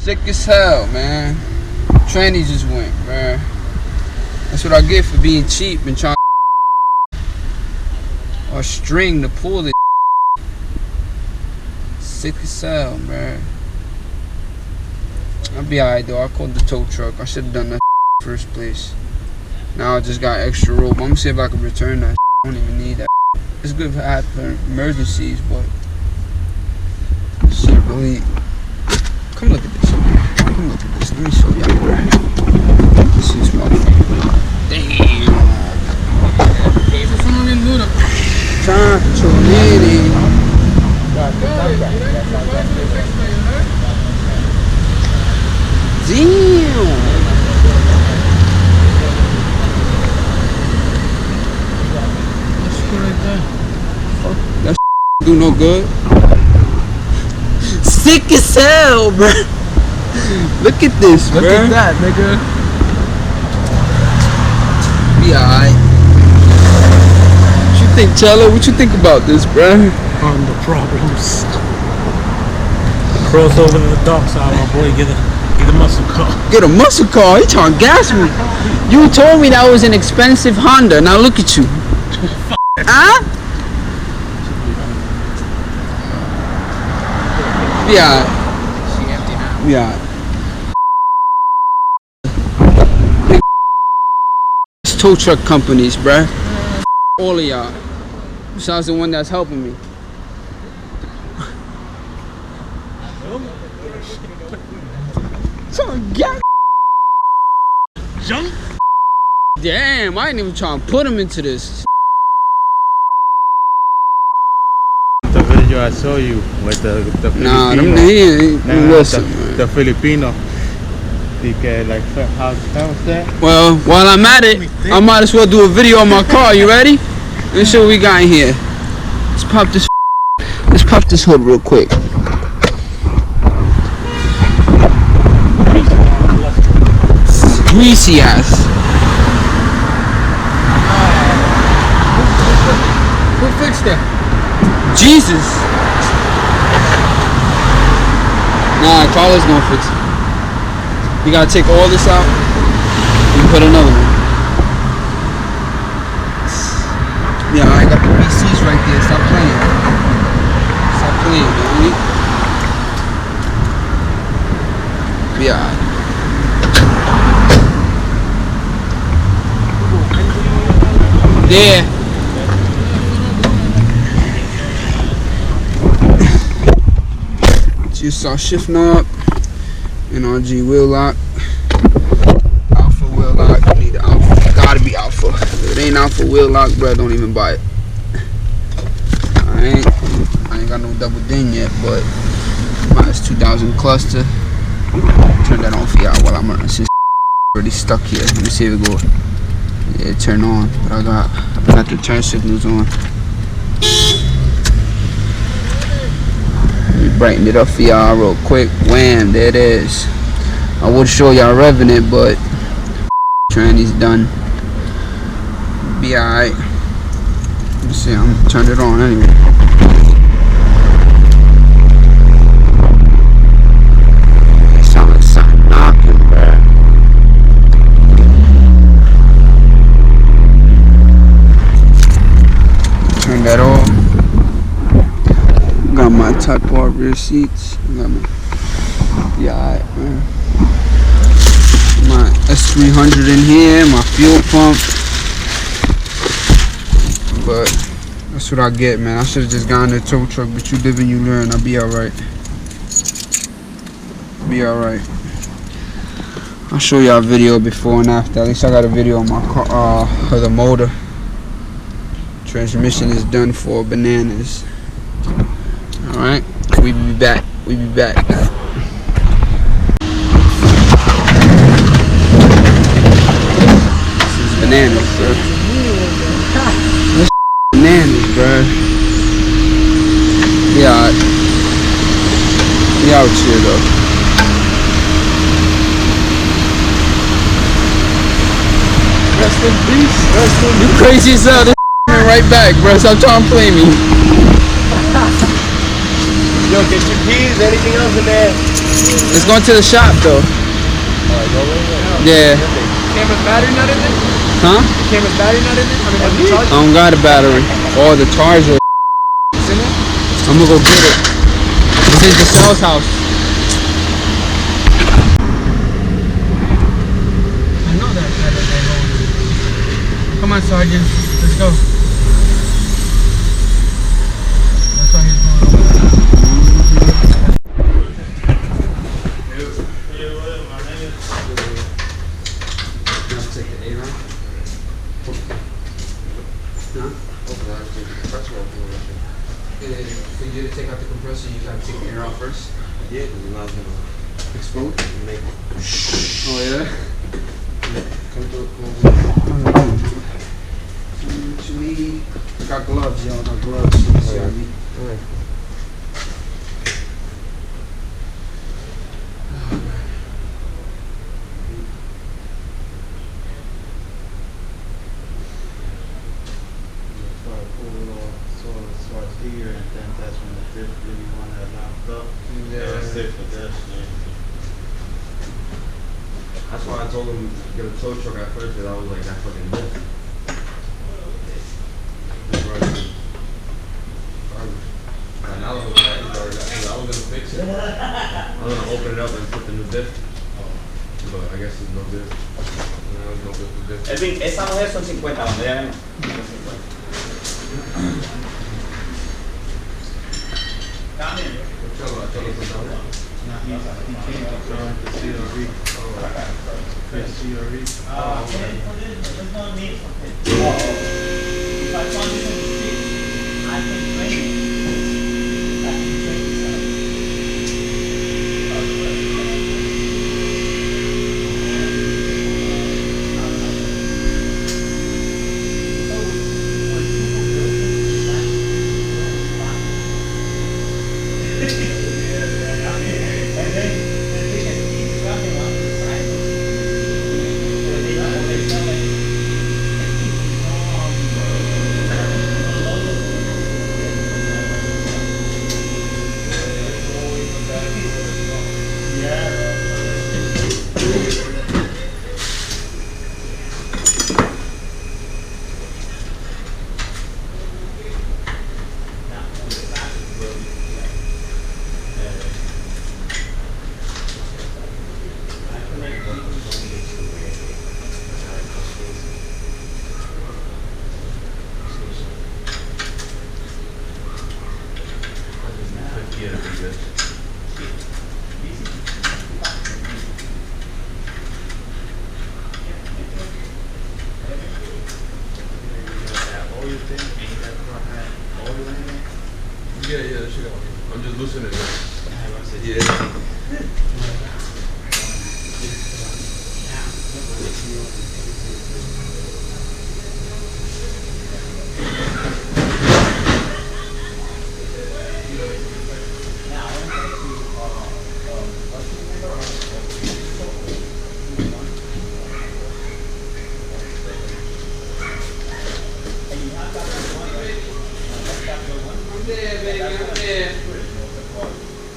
Sick as hell, man. Tranny just went, man. That's what I get for being cheap and trying or string to pull it. Sick as hell, man. I'll be alright though. I called the tow truck. I should have done that first place. Now I just got extra rope. I'm gonna see if I can return that. I don't even need that. It's good for emergencies, but shit really. Come look at this. Come look at this. Let me show y'all, bro. This is motherfucker. Damn. Chacho, nene. Damn. That do no good. Sick as hell, bro. Look at this, bro. Look at that, nigga. Be alright. What you think, Cello? What you think about this, bro? On the problems. Cross over to the dark side, my boy. Get a muscle car. Get a muscle car? He trying to gas me. You told me that was an expensive Honda. Now look at you. Huh? Yeah. Yeah. It's tow truck companies, bruh. All of y'all. Besides the one that's helping me. Jump. Damn, I ain't even trying to put him into this. The video I saw you with the Nah, Filipino. Listen, the Filipino. Like, how was that? well, while I'm at it, I might as well do a video on my car. You ready? Let's see what we got in here. Let's pop this. Let's pop this hood real quick. Greasy ass. Who fixed that? Jesus. Nah, Carlos gonna fix it. You gotta take all this out and put another one. Yeah, I got the PCs right there. Stop playing. Stop playing, man. Be alright. There. G-Star shift knob, NRG wheel lock, alpha wheel lock. I need the alpha. Gotta be alpha. If it ain't alpha wheel lock, bro, don't even buy it. I ain't got no double ding yet, but mine's 2000 cluster. Turn that on for y'all while I'm running. Since already stuck here. Let me see if it go. Yeah, turn on. But I got the turn signals on. Brighten it up for y'all real quick. Wham, there it is. I would show y'all revving it, but tranny's done. Be alright. Let me see, I'm gonna turn it on anyway. It sounds like something knocking, bruh. Turn that off. Got my Type R rear seats. Got my, yeah, alright, man. My S300 in here, my fuel pump. But that's what I get, man. I should have just gotten the tow truck, but you live and you learn. I'll be alright. Be alright. I'll show y'all a video before and after. At least I got a video on my car, of the motor. Transmission is done for bananas. Alright, we be back. We be back. This is bananas, bro. This bananas, bro. Yeah, we out here though. Rest in peace. Rest in You crazy as hell. This right back, bro. Stop trying to play me. Yo, get your keys, anything else in there? It's going to the shop though. Yeah. Camera's battery not in there? Huh? Camera's battery not in there? I mean, the charger? I don't got a battery. Or the charger. It's in there? I'm gonna go get it. This is the sales house. I know that they hold it. Come on, Sergeant. Let's go. That's why he's going over there. For you to take out the compressor, you gotta take the air out first. Yeah, because it's not gonna Explode. make it. Oh yeah. Come through. What you need? I got gloves, yo. I got gloves. You see what I mean? Alright. Here, and then that's when the diff really want to locked up. Yeah. That's it for that shit. That's why I told him to get a tow truck at first, because I was like, that fucking lift. Now the whole package already got, I was gonna fix it. I was gonna open it up and put the new diff. But I guess there's no diff. There's no diff. Edwin, esa mujer son 50, donde ya ven. Cambien. Cholo, put down. No, he came to join the CRE. CRE. There's no need for it. If I found this on the street, I can train it. I can train Yeah, shit. I'm just loosening it. Yeah.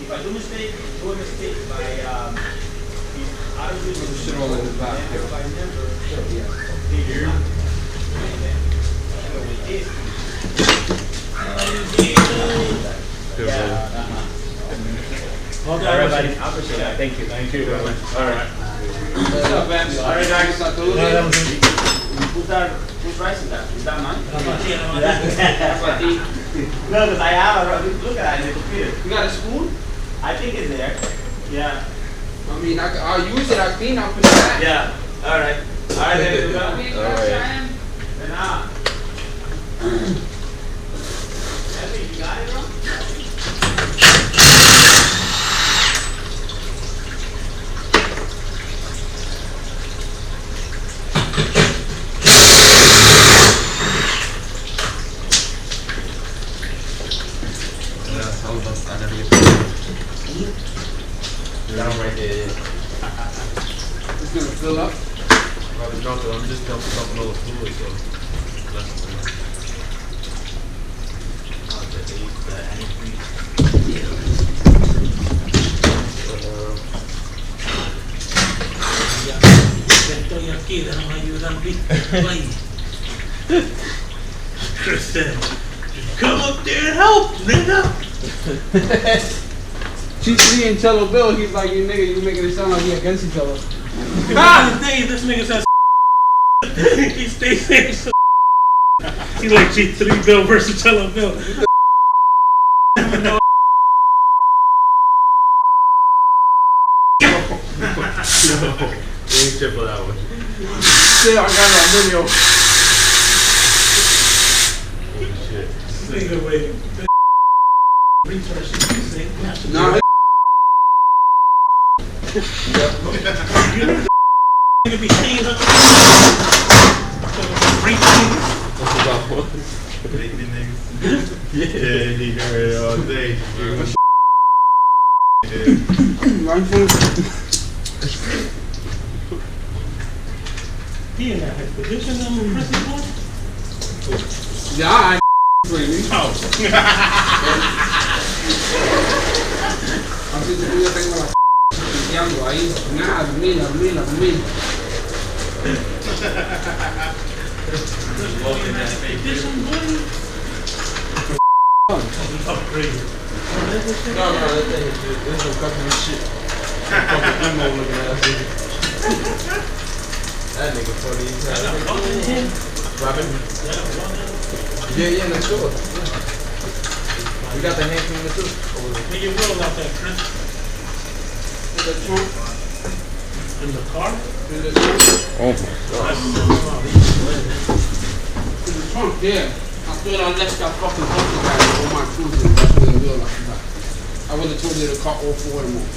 If I do a mistake by I do the Shit all in the back. if I never figure out Okay, everybody. I appreciate that. Thank you. Thank you very much. All right. All right, guys. Whose rice is that? Is that mine? That's what I No, because I have a look at it in the computer. You got a spoon? I think it's there. Yeah. I mean, I'll use it. I'll clean. I'll put it back. Yeah. All right. All right, then. Alright. Nah. You got it, bro? I never get down right there. It's gonna fill up. I'm just dumping all the fluid, so that's be playing. Chris said, just come up there and help, nigga. G3 and Cello Bill, he's like, you nigga, you making it sound like we against each other. This nigga says he stays saying so. He's like G3 Bill versus Cello Bill. You ain't shit for that one. Shit, I got that video. Shit. Nigga, wait. Retard shit you say. Nah, You know nigga be saying that. What's about one? Baby niggas. Yeah, he heard it all day. He in that expedition I'm in prison for? yeah, I crazy. Oh. Así que yo tengo la ahí. Nada, dormir. In that expedition, boy? Upgrade. No, that thing is just, this is fucking shit. Fucking emo looking ass nigga. That nigga funny. Robin? Yeah, next door. We got the hand cleaner too. Where you roll out there, Chris? In the trunk. In the car? In the trunk. Oh. In the trunk, yeah. I thought I left that fucking bunker guy with all my tools in. That's what I realized about. I would have told you to cut all 4 of them off.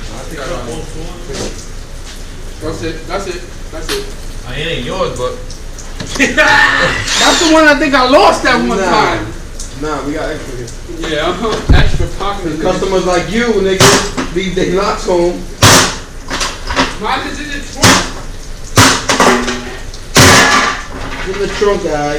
I think I got one. That's it. It ain't yours, but. That's the one I think I lost that one time. Nah, we got extra here. Yeah, extra pocket. Customers like you, nigga, leave their locks home. Mine is in the trunk. In the trunk, guy.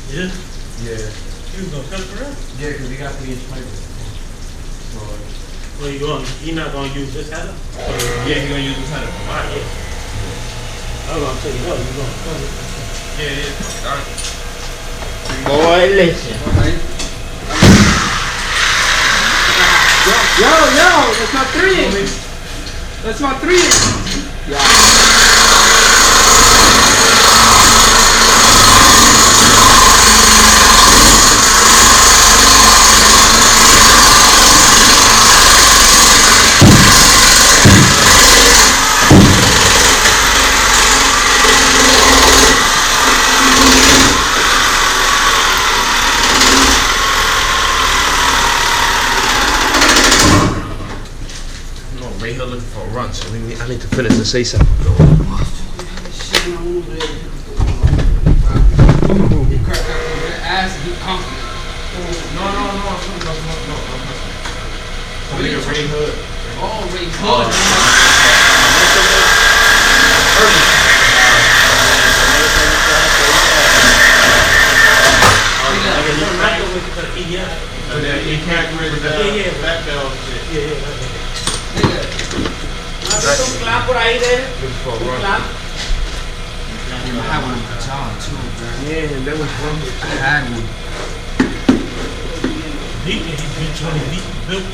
Yeah? Yeah. You was gonna cut it for real? Yeah, because we got 3-inch pipe. So, Well, you not gonna use this header? yeah, he's gonna use this header. Alright, yeah. I was gonna tell you what, you gonna cut it. Yeah. Alright. Boy, listen. Yo, that's my 3-inch. That's my 3-inch. Right here looking for a run, so I need to finish and say something. You crack that ass and get confident. No. I need a Ray Hood. Oh, Ray Hood. You can't with the back down shit. Clap por ahí de. looking for a run. I had one in Baton too, bro. Yeah, that was fun. I had one. He's been trying to beat built.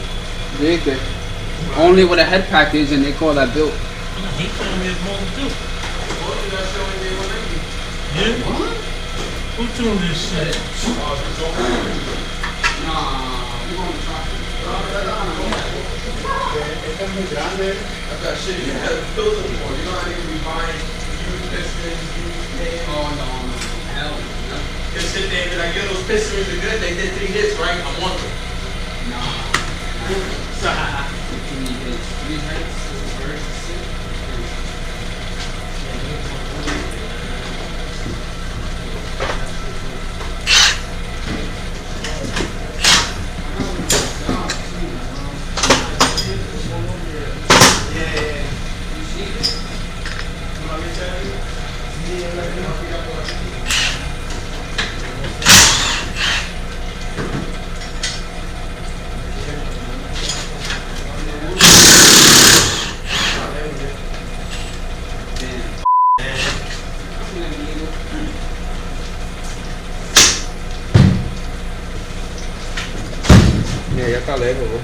Big. Only with a head package, and they call that built. He's telling me it's more than 2. Yeah? What? Who tuned this shit? I got shit you have to build them for. You know how they can be buying used pistons, used cans. Oh no, hell no. They sit there and be like, yo, those pistons are good. They did 3 hits, right? I want them. Nah. 15 hits, 3 hits, first, 6. Ya está lejos, bro.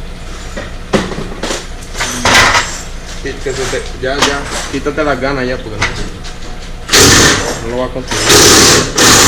Ya, quítate las ganas ya porque no lo va a conseguir.